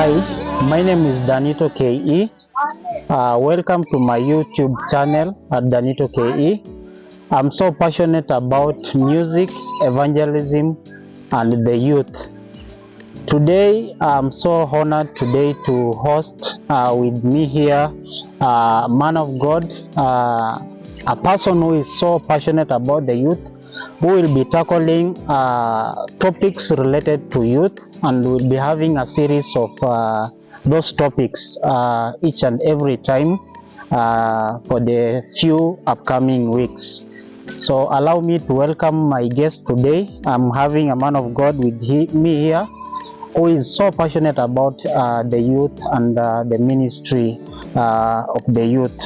Hi, my name is Danitto KE. Welcome to my YouTube channel at Danitto KE. I'm so passionate about music, evangelism, and the youth. Today, I'm so honored today to host with me here a man of God, a person who is so passionate about the youth, who will be tackling topics related to youth, and we'll be having a series of those topics each and every time for the few upcoming weeks. So allow me to welcome my guest today. I'm having a man of God with me here who is so passionate about the youth and the ministry of the youth.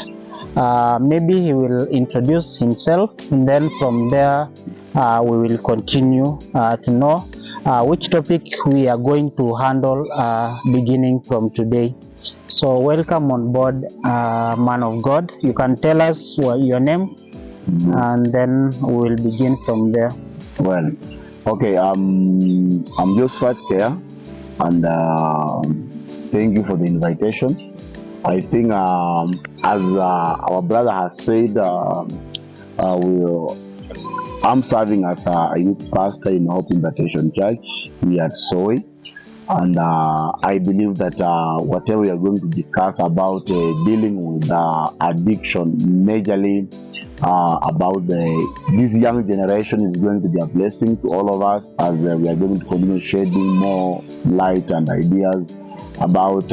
Maybe he will introduce himself, and then from there we will continue to know which topic we are going to handle beginning from today. So welcome on board, man of God. You can tell us your name, and then we will begin from there. Well, okay, I'm Josephat here, and thank you for the invitation. I think as our brother has said, I'm serving as a youth pastor in Hope Invitation Church here at Soy, and I believe that whatever we are going to discuss about dealing with addiction, majorly about this young generation, is going to be a blessing to all of us, as we are going to continue shedding more light and ideas about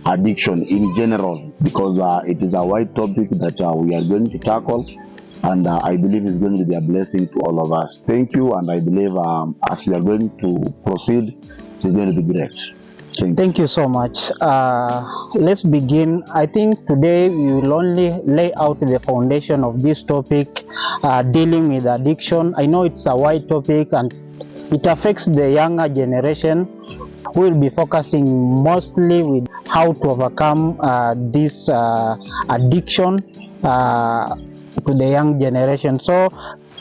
addiction in general, because it is a wide topic that we are going to tackle, and I believe it's going to be a blessing to all of us. Thank you, and I believe as we are going to proceed, it's going to be great. Thank you so much. Let's begin. I think today we will only lay out the foundation of this topic, dealing with addiction. I know it's a wide topic and it affects the younger generation. We will be focusing mostly with how to overcome this addiction to the young generation. So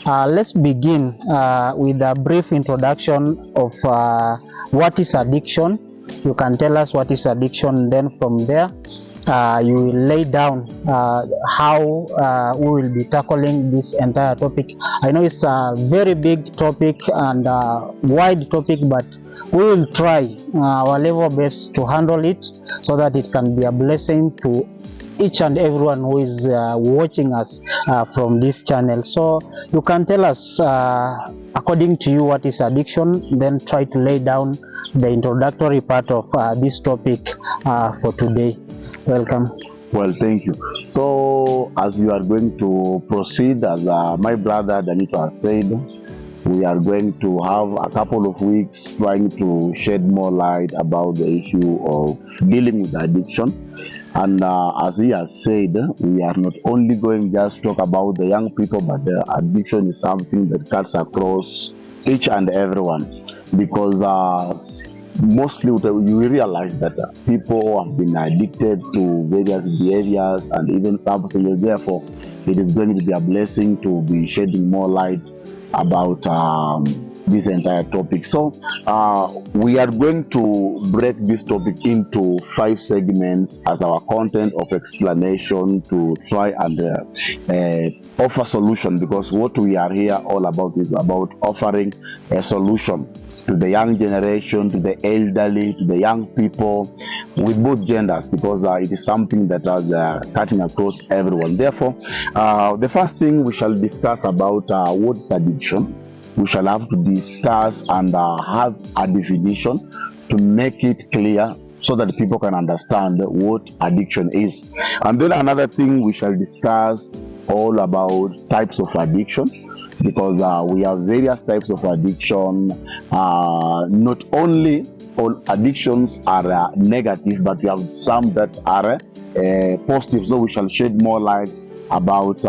let's begin with a brief introduction of what is addiction. You can tell us what is addiction, then from there you will lay down how we will be tackling this entire topic. I know it's a very big topic and wide topic, but we will try our level best to handle it so that it can be a blessing to each and everyone who is watching us from this channel. So you can tell us according to you what is addiction, then try to lay down the introductory part of this topic for today. Welcome. Well, thank you. So as you are going to proceed, as my brother Danitto has said, we are going to have a couple of weeks trying to shed more light about the issue of dealing with addiction. And as he has said, we are not only going just talk about the young people, but the addiction is something that cuts across each and everyone, because mostly you realize that people have been addicted to various behaviors and even substances. Therefore, it is going to be a blessing to be shedding more light about this entire topic. So we are going to break this topic into 5 segments as our content of explanation, to try and offer solution, because what we are here all about is about offering a solution to the young generation, to the elderly, to the young people, with both genders, because it is something that is cutting across everyone. Therefore, the first thing we shall discuss about what is addiction. We shall have to discuss and have a definition to make it clear, so that people can understand what addiction is. And then another thing, we shall discuss all about types of addiction, because we have various types of addiction. Not only all addictions are negative, but we have some that are positive. So we shall shed more light about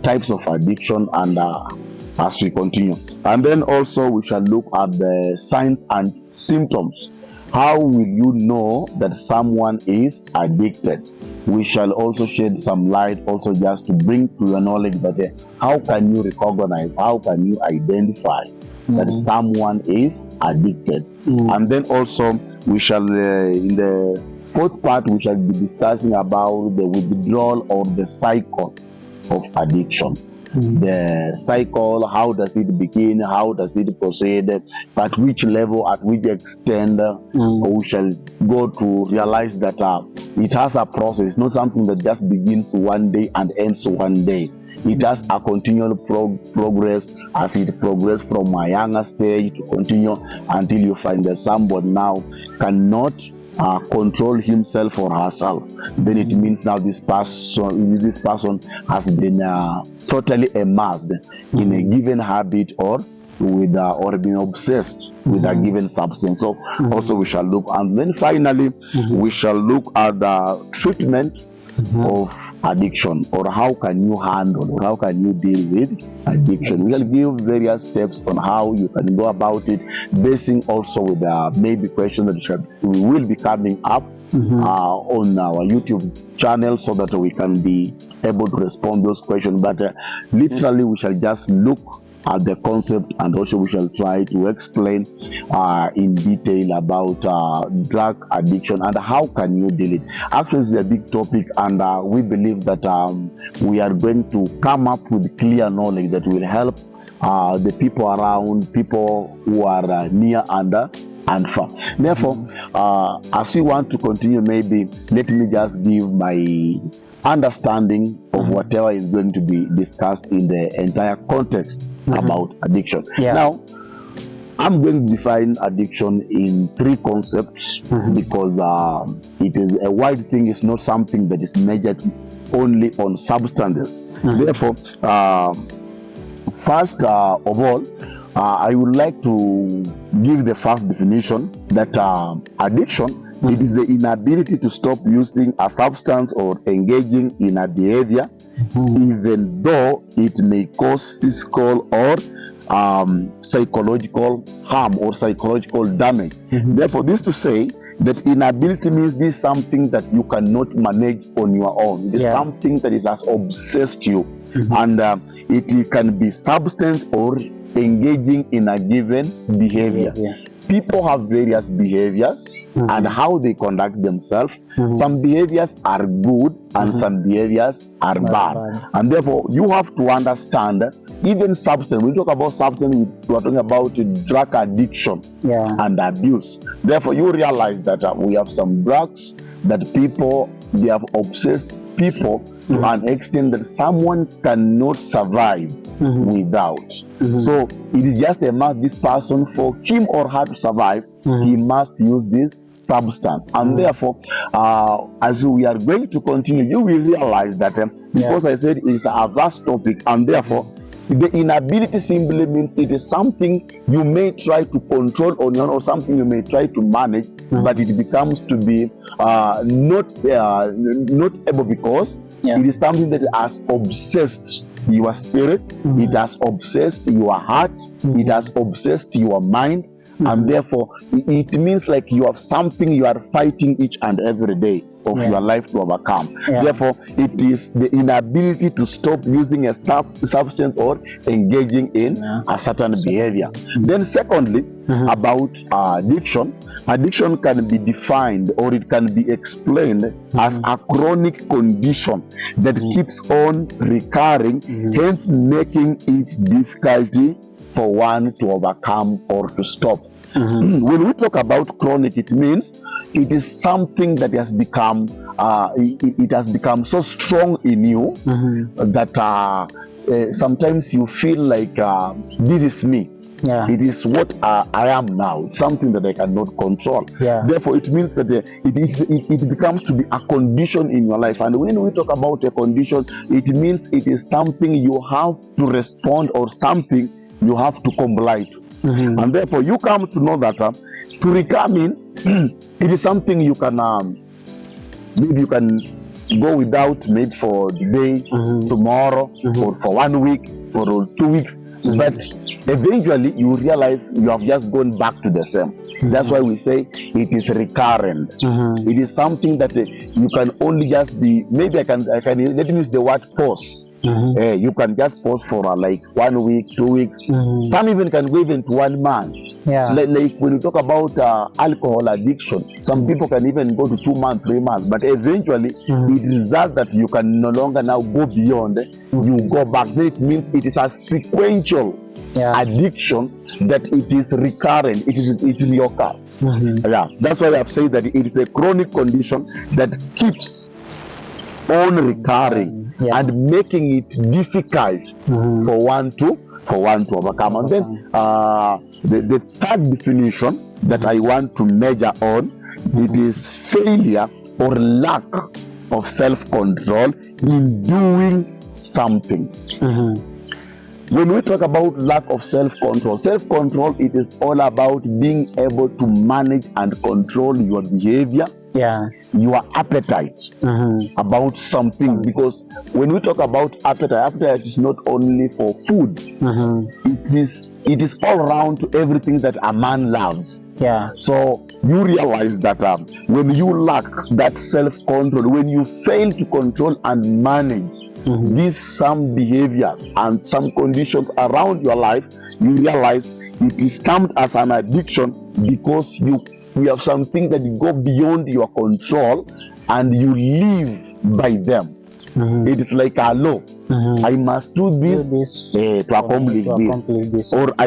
types of addiction and as we continue. And then also we shall look at the signs and symptoms. How will you know that someone is addicted? We shall also shed some light also just to bring to your knowledge that how can you recognize, how can you identify that someone is addicted. And then also we shall, in the fourth part, we shall be discussing about the withdrawal or the cycle of addiction. The cycle, how does it begin, how does it proceed, at which level, at which extent, we shall go to realize that it has a process. It's not something that just begins one day and ends one day. It has a continual progress as it progresses from a younger stage to continue until you find that somebody now cannot control himself or herself. Then it means now this person has been totally immersed in a given habit or with or being obsessed with a given substance. So also we shall look, and then finally we shall look at the treatment of addiction, or how can you handle, or how can you deal with addiction. We will give various steps on how you can go about it, basing also with maybe questions that we will be coming up on our YouTube channel, so that we can be able to respond those questions. But literally we shall just look at the concept, and also we shall try to explain in detail about drug addiction and how can you deal it. Actually, it's a big topic, and we believe that we are going to come up with clear knowledge that will help the people around, people who are near and far. Therefore, as we want to continue, maybe let me just give my understanding of whatever is going to be discussed in the entire context about addiction. Now, I'm going to define addiction in three concepts because it is a wide thing. It's not something that is measured only on substances. Therefore, first of all, I would like to give the first definition that addiction, it is the inability to stop using a substance or engaging in a behavior, even though it may cause physical or psychological harm or psychological damage. Therefore, this to say that inability means this is something that you cannot manage on your own. It is something that has obsessed you, and it can be substance or engaging in a given behavior. People have various behaviors and how they conduct themselves. Some behaviors are good and some behaviors are bad. And therefore, you have to understand even substance. When we talk about substance, we are talking about drug addiction and abuse. Therefore, you realize that we have some drugs that people, they have obsessed people to an extent that someone cannot survive without. So it is just a must, this person, for him or her to survive, he must use this substance. And therefore, as we are going to continue, you will realize that because I said it's a vast topic, and therefore the inability simply means it is something you may try to control on your own, or something you may try to manage, but it becomes to be not able, because it is something that has obsessed your spirit, it has obsessed your heart, it has obsessed your mind, and therefore it means like you have something you are fighting each and every day of your life to overcome. Therefore, it is the inability to stop using a substance or engaging in a certain behavior. Then secondly, about addiction. Addiction can be defined, or it can be explained as a chronic condition that keeps on recurring, hence making it difficult for one to overcome or to stop. When we talk about chronic, it means it is something that has become it has become so strong in you that sometimes you feel like this is me. It is what I am now. It's something that I cannot control. Therefore, it means that it becomes to be a condition in your life. And when we talk about a condition, it means it is something you have to respond, or something you have to comply to. And therefore, you come to know that to recur means it is something you can maybe you can go without, maybe for the day, tomorrow, or for 1 week, for 2 weeks. but eventually you realize you have just gone back to the same. That's why we say it is recurrent. It is something that you can only just be, maybe I can let me use the word pause. You can just pause for like 1 week, 2 weeks. Some even can go even to 1 month. Like when you talk about alcohol addiction, some people can even go to 2 months, 3 months, but eventually it results that you can no longer now go beyond. You go back. Then it means it is a sequential addiction, that it is recurrent, it reoccurs. That's why I've said that it is a chronic condition that keeps on recurring and making it difficult for one to overcome. And then the third definition that I want to measure on, it is failure or lack of self-control in doing something. When we talk about lack of self-control, it is all about being able to manage and control your behavior, your appetite about some things. Because when we talk about appetite is not only for food. It is all around to everything that a man loves. So you realize that when you lack that self-control, when you fail to control and manage these some behaviors and some conditions around your life, you realize it is termed as an addiction, because you have some things that go beyond your control and you live by them. It is like a law. I must do this to accomplish this, or I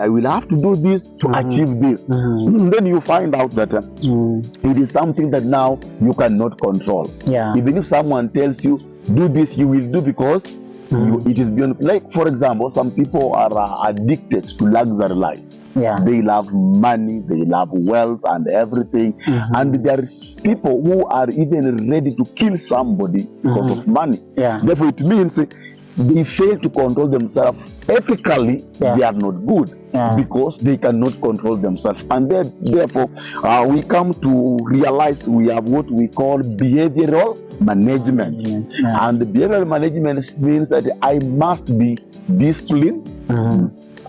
will have to do this to achieve this. Then you find out that it is something that now you cannot control. Even if someone tells you do this, you will do, because it is beyond. Like for example, some people are addicted to luxury life. They love money, they love wealth and everything. And there is people who are even ready to kill somebody because of money. Therefore, it means they fail to control themselves ethically. They are not good because they cannot control themselves. And therefore, we come to realize we have what we call behavioral management. And the behavioral management means that I must be disciplined.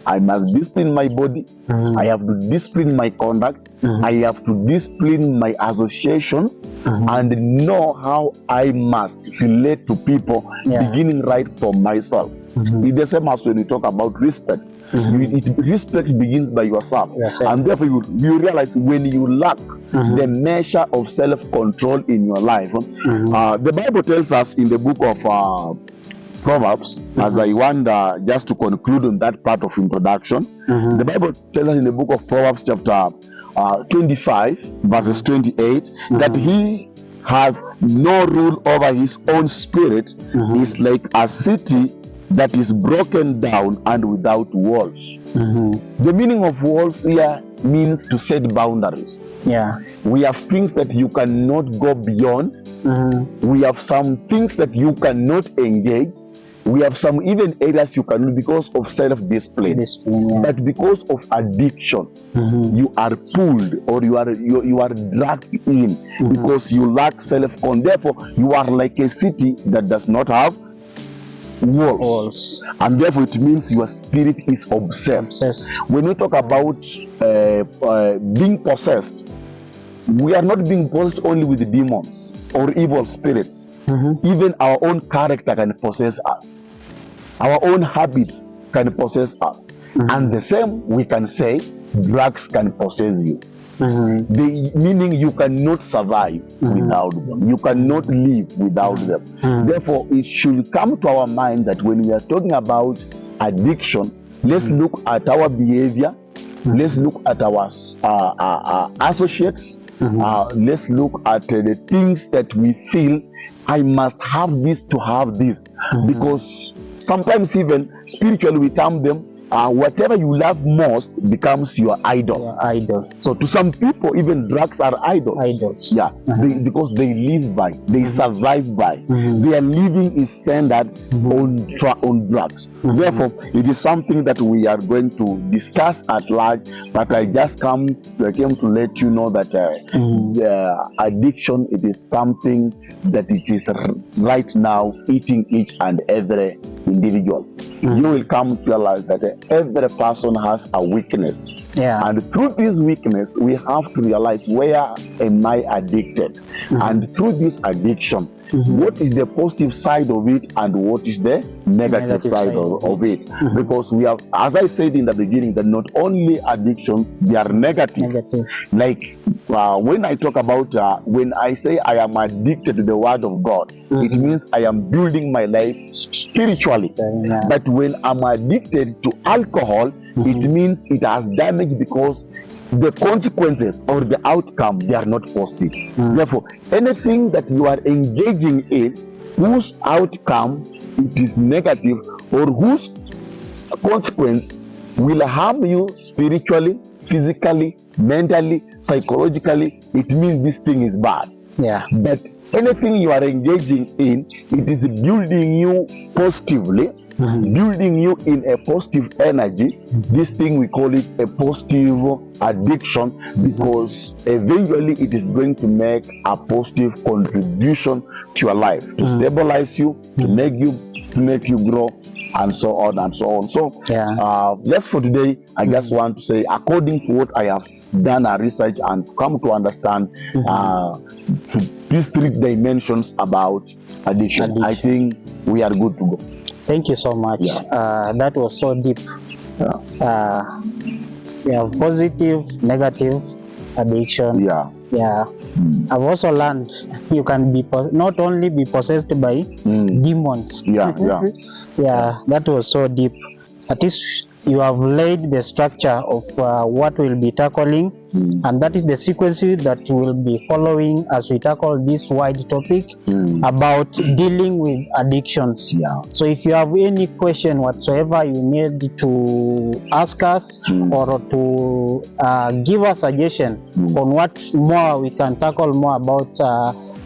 I must discipline my body. I have to discipline my conduct. I have to discipline my associations and know how I must relate to people, beginning right from myself. It's the same as when we talk about respect. Respect begins by yourself. And therefore you realize when you lack the measure of self-control in your life. The Bible tells us in the book of Proverbs, as I wonder just to conclude on that part of introduction, the Bible tells us in the book of Proverbs chapter 25 verses 28 that he hath no rule over his own spirit is like a city that is broken down and without walls. The meaning of walls here means to set boundaries. We have things that you cannot go beyond. We have some things that you cannot engage. We have some even areas you can do because of self-discipline. But because of addiction, you are pulled or you are dragged in because you lack self-control. Therefore, you are like a city that does not have walls. And therefore it means your spirit is obsessed. When we talk about being possessed, we are not being possessed only with demons or evil spirits. Even our own character can possess us. Our own habits can possess us. And the same we can say drugs can possess you. Meaning you cannot survive without them. You cannot live without them. Therefore, it should come to our mind that when we are talking about addiction, let's look at our behavior. Let's look at our associates. Let's look at the things that we feel I must have this to have this. Because sometimes even spiritually we term them whatever you love most becomes your idol. So to some people, even drugs are idols. Because they live by, they survive by. Their living is centered on drugs. Therefore, it is something that we are going to discuss at large, but I came to let you know that addiction, it is something that it is right now eating each and every individual. you will come to realize that every person has a weakness. Yeah. And through this weakness, we have to realize, where am I addicted? And through this addiction, what is the positive side of it and what is the negative side of it? Because we have, as I said in the beginning, that not only addictions, they are negative. Like when I talk about, when I say I am addicted to the word of God, it means I am building my life spiritually. But when I'm addicted to alcohol, it means it has damage, because the consequences or the outcome, they are not positive. Therefore, anything that you are engaging in whose outcome it is negative, or whose consequence will harm you spiritually, physically, mentally, psychologically, it means this thing is bad. Yeah. But anything you are engaging in, it is building you positively, building you in a positive energy. This thing, we call it a positive addiction, because eventually it is going to make a positive contribution to your life, to stabilize you, to make you grow, and so on and so on. So just for today, I just want to say, according to what I have done a research and come to understand to these 3 dimensions about addiction, I think we are good to go. Thank you so much. That was so deep. We have positive, negative addiction. I've also learned you can be not only be possessed by demons. That was so deep. At least you have laid the structure of what we'll be tackling, and that is the sequence that we'll be following as we tackle this wide topic about dealing with addictions. So if you have any question whatsoever you need to ask us or to give a suggestion on what more we can tackle more about,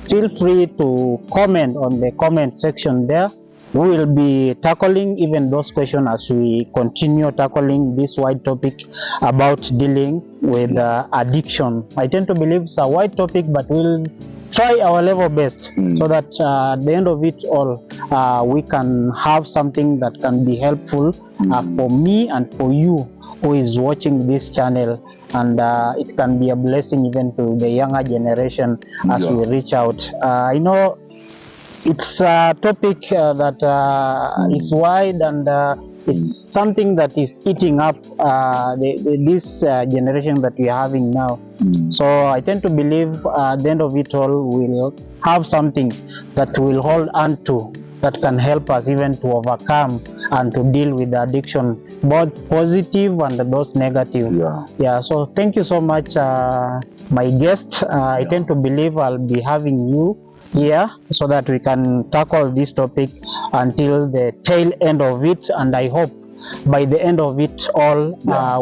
feel free to comment on the comment section there. We will be tackling even those questions as we continue tackling this wide topic about dealing with addiction. I tend to believe it's a wide topic, but we'll try our level best so that at the end of it all, we can have something that can be helpful for me and for you who is watching this channel. And it can be a blessing even to the younger generation as we reach out. I know it's a topic that is wide, and it's something that is eating up this generation that we are having now. So I tend to believe at the end of it all, we'll have something that we'll hold on to that can help us even to overcome and to deal with the addiction, both positive and those negative. So thank you so much, my guest. I tend to believe I'll be having you here so that we can tackle this topic until the tail end of it, and I hope by the end of it all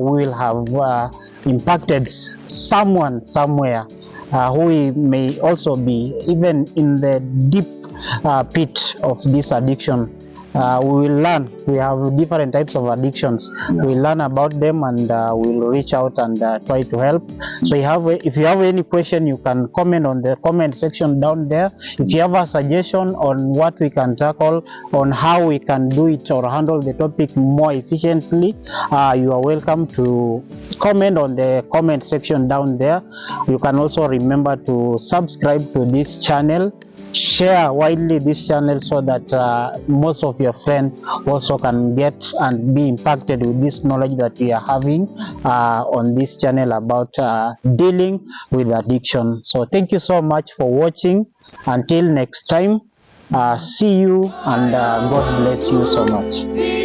we will have impacted someone somewhere who may also be even in the deep pit of this addiction. We will learn. We have different types of addictions. We'll learn about them, and we'll reach out and try to help. So if you have any question, you can comment on the comment section down there. If you have a suggestion on what we can tackle, on how we can do it or handle the topic more efficiently, you are welcome to comment on the comment section down there. You can also remember to subscribe to this channel. Share widely this channel so that most of your friends also can get and be impacted with this knowledge that we are having on this channel about dealing with addiction. So thank you so much for watching. Until next time, see you, and God bless you so much.